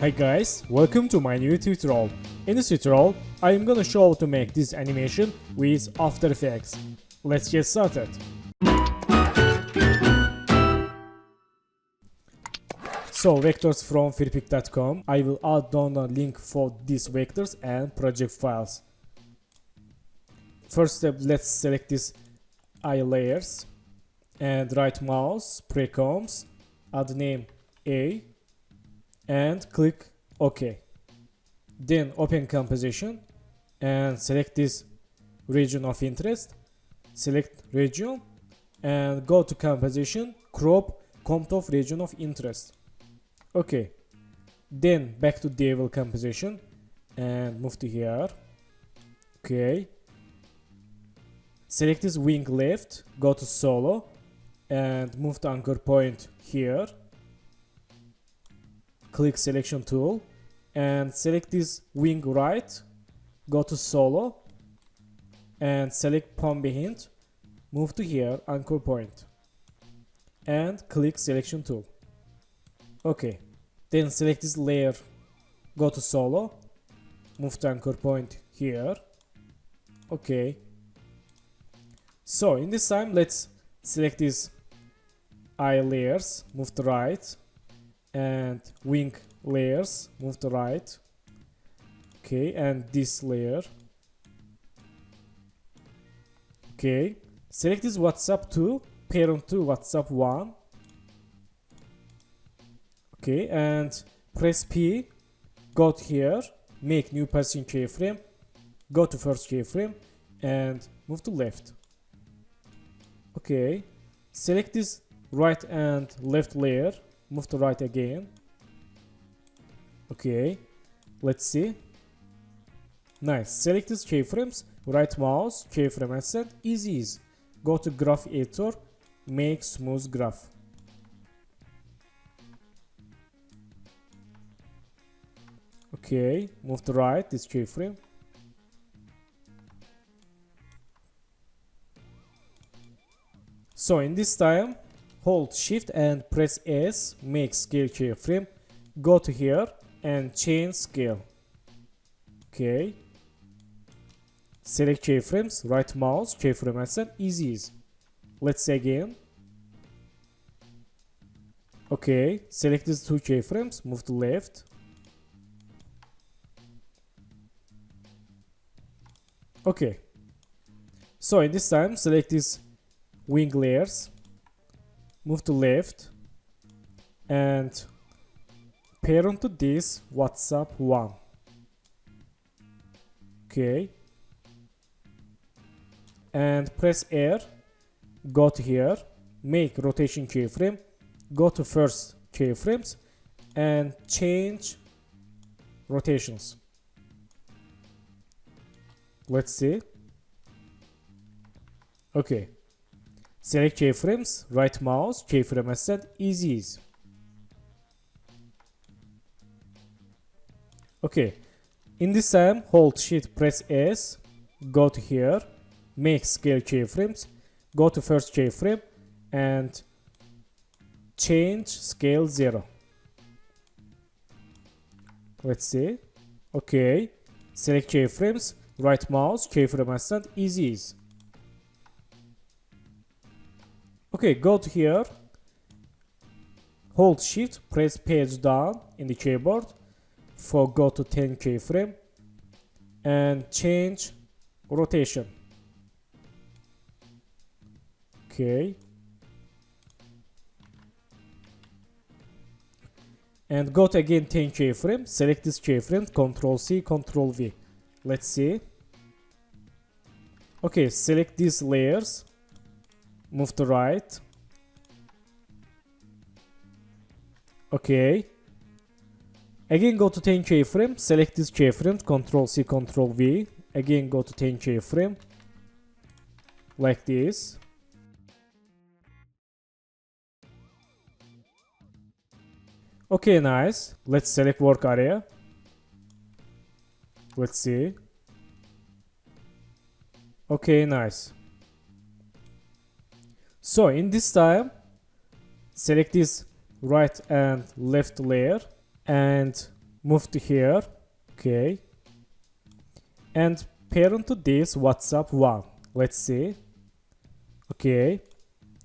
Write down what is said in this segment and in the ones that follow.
Hi guys, welcome to my new tutorial. In this tutorial, I am gonna show how to make this animation with After Effects. Let's get started. So vectors from freepik.com. I will add down a link for these vectors and project files. First step, let's select this eye layers and right mouse, precoms, add name A and click OK. Then open composition and select this region of interest. Select region and go to composition, crop comp of region of interest. Okay. Then back to devil composition and move to here. Okay. Select this wing left, go to solo and move to anchor point here. Click selection tool and select this wing right, go to solo and select palm behind, move to here anchor point and click selection tool. Okay, then select this layer, go to solo, move to anchor point here. Okay, so in this time let's select these eye layers, move to right and wing layers, move to right. Okay, and this layer. Okay, select this WhatsApp 2, parent to WhatsApp 1. Okay, and press P, go to here, make new position keyframe, go to first keyframe and move to left. Okay, select this right and left layer, move to right again. Okay, let's see. Nice. Select these keyframes, right mouse, keyframe asset, easy. Go to graph editor, make smooth graph. Okay, move to right this keyframe. So in this time, hold shift and press S, make scale keyframe, go to here and change scale. Okay, select keyframes, right mouse, keyframe asset, easy. Let's say again. Okay, select these two keyframes, move to left. Okay, so in this time select these wing layers, move to left and parent to this WhatsApp 1. Okay, and press R, go to here, make rotation keyframe, go to first keyframes and change rotations. Let's see. Okay, select keyframes, right mouse, keyframe asset, easy. Okay, in this time hold shift, press S, go to here, make scale keyframes, go to first keyframe and change scale 0. Let's see. Okay, select keyframes, right mouse, keyframe asset, easy. Okay, go to here, hold shift, press page down in the keyboard for go to 10 keyframe and change rotation. Okay, and go to again 10 keyframe, select this keyframe, Ctrl C, Ctrl V. Let's see. Okay, select these layers, move to right. Okay, again go to 10 keyframe, select this keyframe, Ctrl C, Ctrl V. Again go to 10 keyframe, like this. Okay, nice. Let's select work area. Let's see. Okay, nice. So in this time, select this right and left layer and move to here. Okay, and parent to this WhatsApp 1. Let's see. Okay,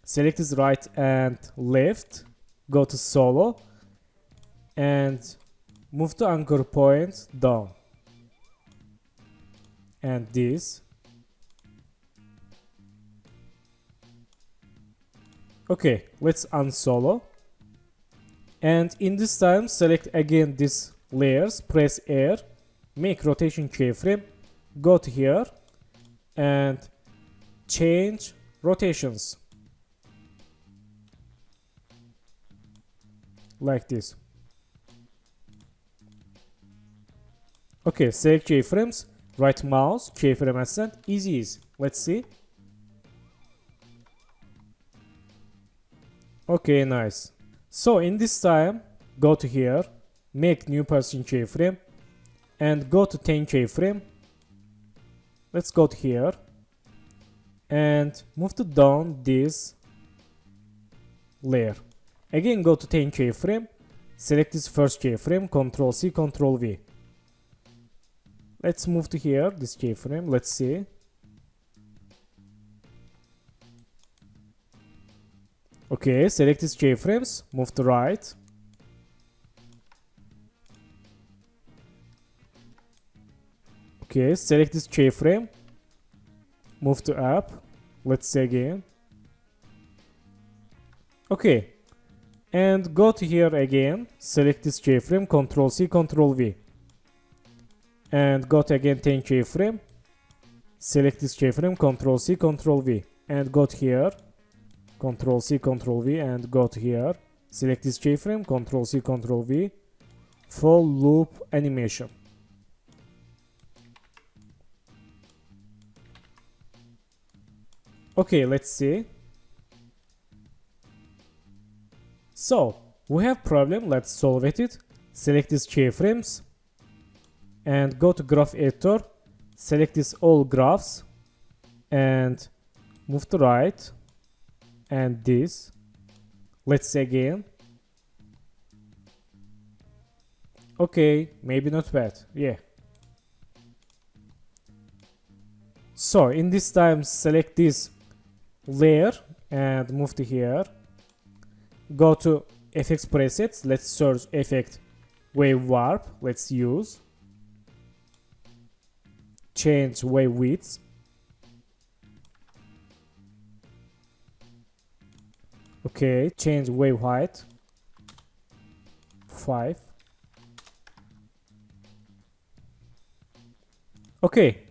select this right and left, go to solo and move to anchor point down, and this. Okay, let's unsolo, and in this time select again this layers, press R, make rotation keyframe, go to here and change rotations like this. Okay, select keyframes, right mouse, keyframe ascent, easy. Let's see. Okay, nice. So in this time, go to here, make new person keyframe, and go to 10 keyframe. Let's go to here, and move to down this layer. Again, go to 10 keyframe, select this first keyframe, Ctrl C, Ctrl V. Let's move to here, this keyframe, let's see. Okay, select these keyframes, move to right. Okay, select this keyframe, move to up. Let's see again. Okay, and go to here again, select this keyframe, Ctrl C, Ctrl V. And go to again 10 keyframe, select this keyframe, Ctrl C, Ctrl V. And go to here, Ctrl C, Ctrl V, and go to here, select this keyframe, Ctrl C, Ctrl V, full loop animation. Okay, let's see. So we have problem, let's solve it. Select these keyframes and go to graph editor, select this all graphs and move to right. And this, let's see again. Okay, maybe not bad, yeah. So in this time select this layer and move to here, go to FX presets, let's search effect wave warp, let's use, change wave width. Okay, change wave height 5. Okay,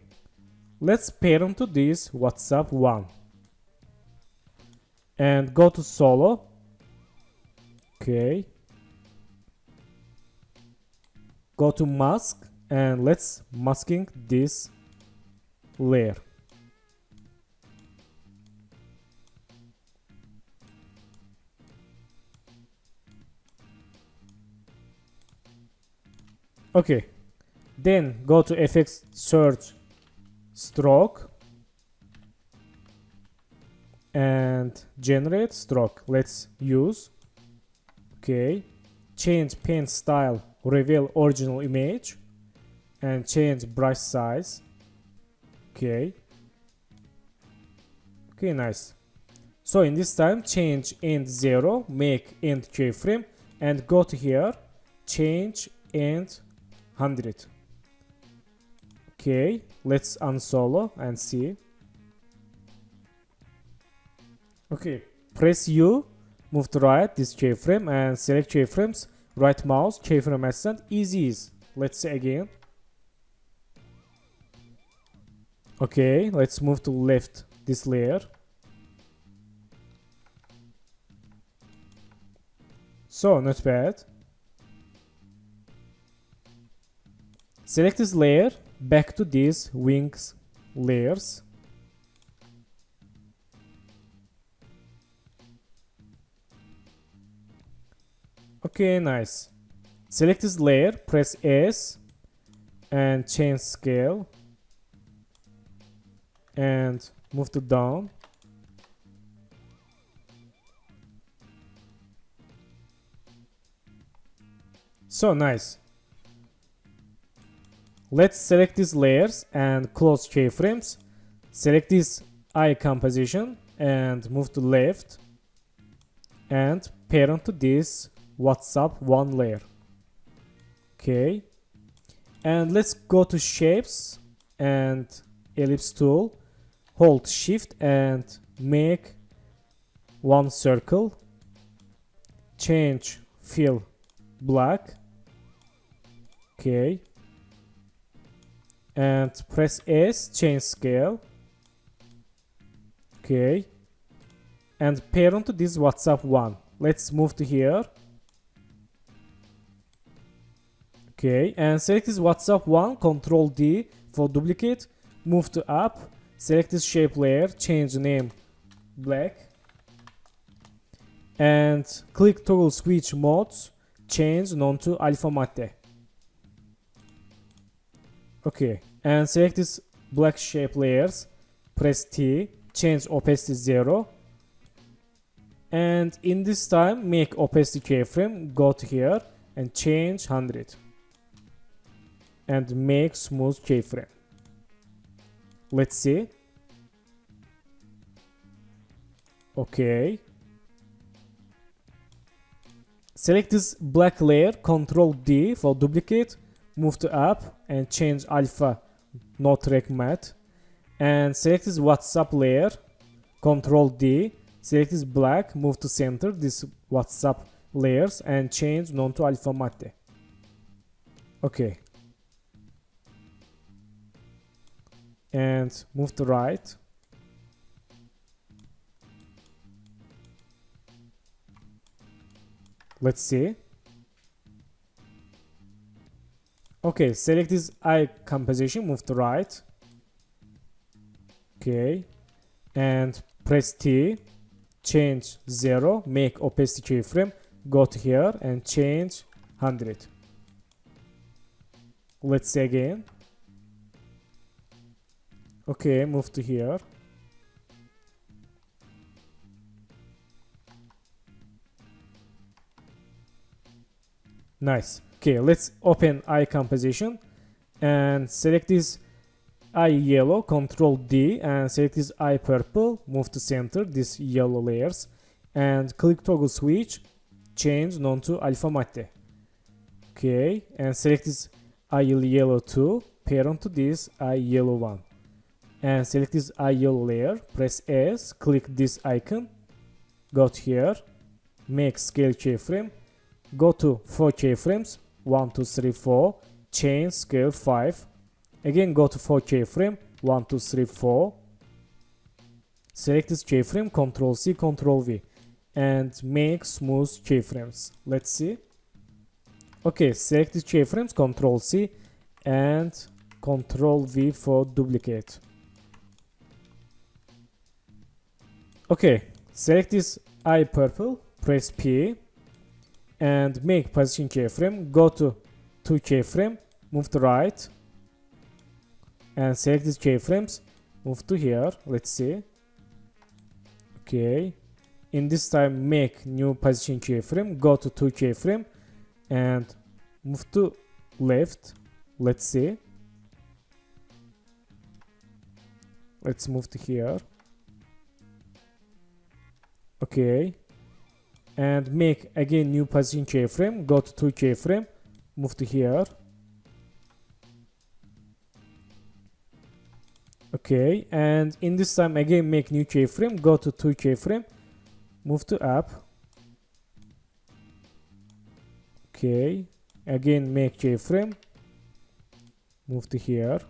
let's parent to this WhatsApp 1 and go to solo. Okay, go to mask and let's masking this layer. Okay, then go to FX search stroke and generate stroke. Let's use. Okay, change pen style, reveal original image and change brush size. Okay, nice. So in this time change end 0, make end keyframe and go to here, change end 100. Okay, let's unsolo and see. Okay, press U, move to right this keyframe and select keyframes, right mouse, keyframe ascent, easy. Let's see again. Okay, let's move to left this layer. So not bad. Select this layer, back to these wings layers. Okay, nice. Select this layer, press S and change scale and move to down. So nice. Let's select these layers and close keyframes. Select this eye composition and move to left and parent to this WhatsApp 1 layer. Okay, and let's go to shapes and ellipse tool, hold shift and make one circle, change fill black. Okay, and press S, change scale. Okay, and parent to this WhatsApp 1. Let's move to here. Okay, and select this WhatsApp 1, Control D for duplicate, move to up, select this shape layer, change name black, and click toggle switch modes, change none to alpha matte. Okay, and select this black shape layers, press T, change opacity 0, and in this time make opacity keyframe, go to here and change 100 and make smooth keyframe. Let's see. Okay, select this black layer, Control D for duplicate, move to up and change alpha no track matte, and select this WhatsApp layer, Control D, select this black, move to center this WhatsApp layers and change none to alpha matte. Okay, and move to right. Let's see. Okay, select this eye composition, move to right. Okay, and press T, change 0, make opacity keyframe, go to here and change 100. Let's see again. Okay, move to here. Nice. Okay, let's open eye composition and select this eye yellow, Control D, and select this eye purple, move to center this yellow layers and click toggle switch, change none to alpha matte. Okay, and select this eye yellow 2, parent to this eye yellow 1, and select this eye yellow layer, press S, click this icon, go to here, make scale keyframe, go to 4 keyframes, 1 2 3 4, change scale 5, again go to 4 keyframe, 1 2 3 4, select this keyframe, Ctrl C, Ctrl V, and make smooth keyframes. Let's see. Okay, select these keyframes, Ctrl C and Ctrl V for duplicate. Okay, select this eye purple, press P and make position keyframe, go to 2 keyframe, move to right and select these keyframes, move to here. Let's see. Okay, in this time make new position keyframe, go to 2 keyframe and move to left. Let's see. Let's move to here. Okay, and make again new position keyframe, go to 2 keyframe, move to here. Okay, and in this time again make new keyframe, go to 2 keyframe, move to up. Okay, again make keyframe, move to here.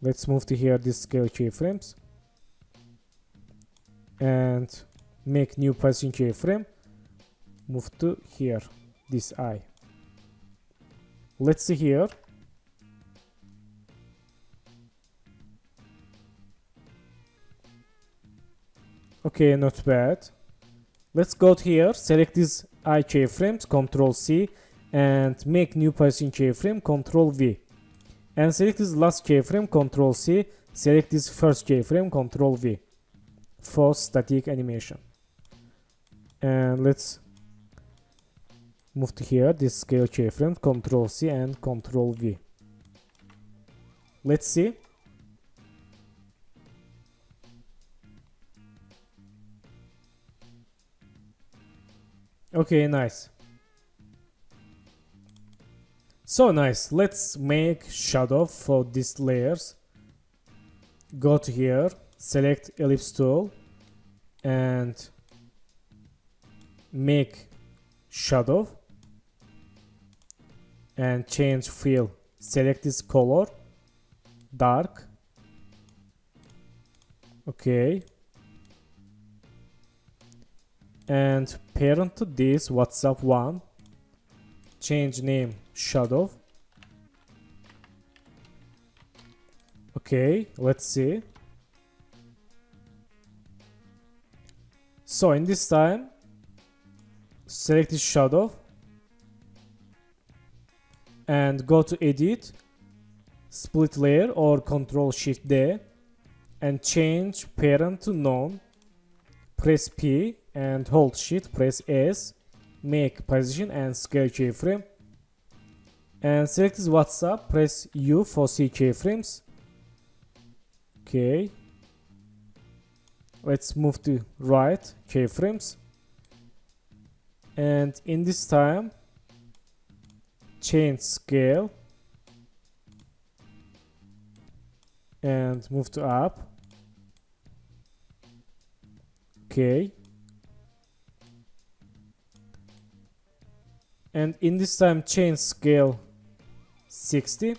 Let's move to here this scale keyframes and make new position keyframe, move to here this eye. Let's see here. Okay, not bad. Let's go to here, select these eye keyframes, Ctrl C and make new position keyframe, Ctrl V. And select this last keyframe, Ctrl C, select this first keyframe, Ctrl V for static animation. And let's move to here, this scale keyframe, Ctrl C and Ctrl V. Let's see. Okay, nice. So nice. Let's make shadow for these layers. Go to here, select ellipse tool and make shadow and change fill. Select this color, dark. Okay. And parent to this WhatsApp one, change name shadow. Okay, let's see. So in this time, select this shadow and go to edit, split layer or Ctrl Shift D and change parent to none. Press P and hold Shift, press S, make position and scale keyframe. And select this WhatsApp, press U for C keyframes. Okay. Let's move to right keyframes. And in this time, change scale and move to up. Okay. And in this time, change scale 60.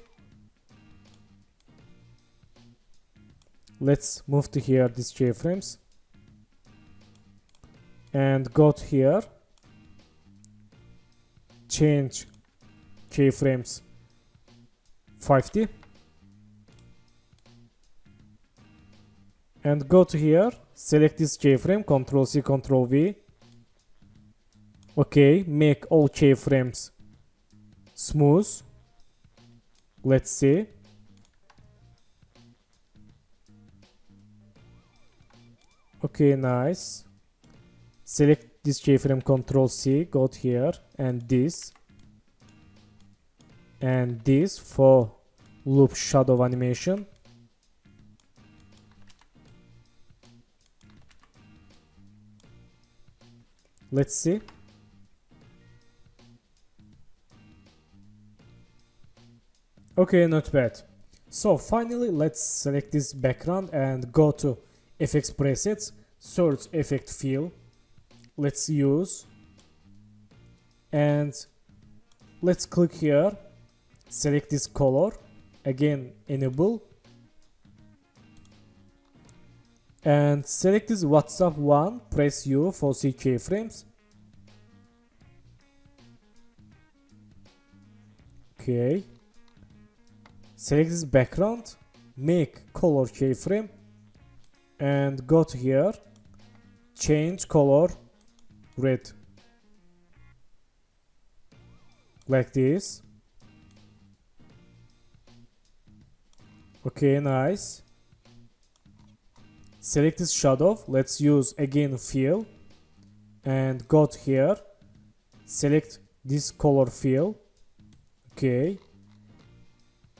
Let's move to here, these keyframes. And go to here. Change keyframes 50. And go to here, select this keyframe, Ctrl C, Ctrl V. Okay, make all keyframes smooth. Let's see. Okay, nice. Select this keyframe, Ctrl C, go to here, and this for loop shadow animation. Let's see. Okay, not bad. So finally, let's select this background and go to FX presets, search effect fill. Let's use and let's click here, select this color, again enable, and select this WhatsApp one, press U for C keyframes. Okay. Select this background, make color keyframe, and go to here, change color red. Like this. Okay, nice. Select this shadow, let's use again fill, and go to here, select this color fill. Okay.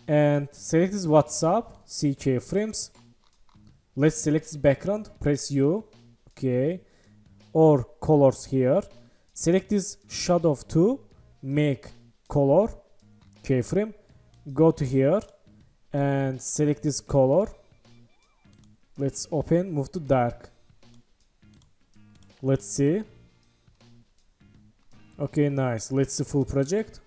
And select this WhatsApp, C keyframes. Let's select this background, press U. Okay. Or colors here. Select this shadow 2, make color keyframe. Go to here and select this color. Let's open, move to dark. Let's see. Okay, nice. Let's see full project.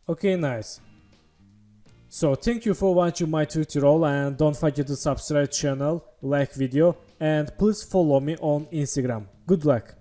Okay, nice. So thank you for watching my tutorial, and don't forget to subscribe channel, like video, and please follow me on Instagram. Good luck.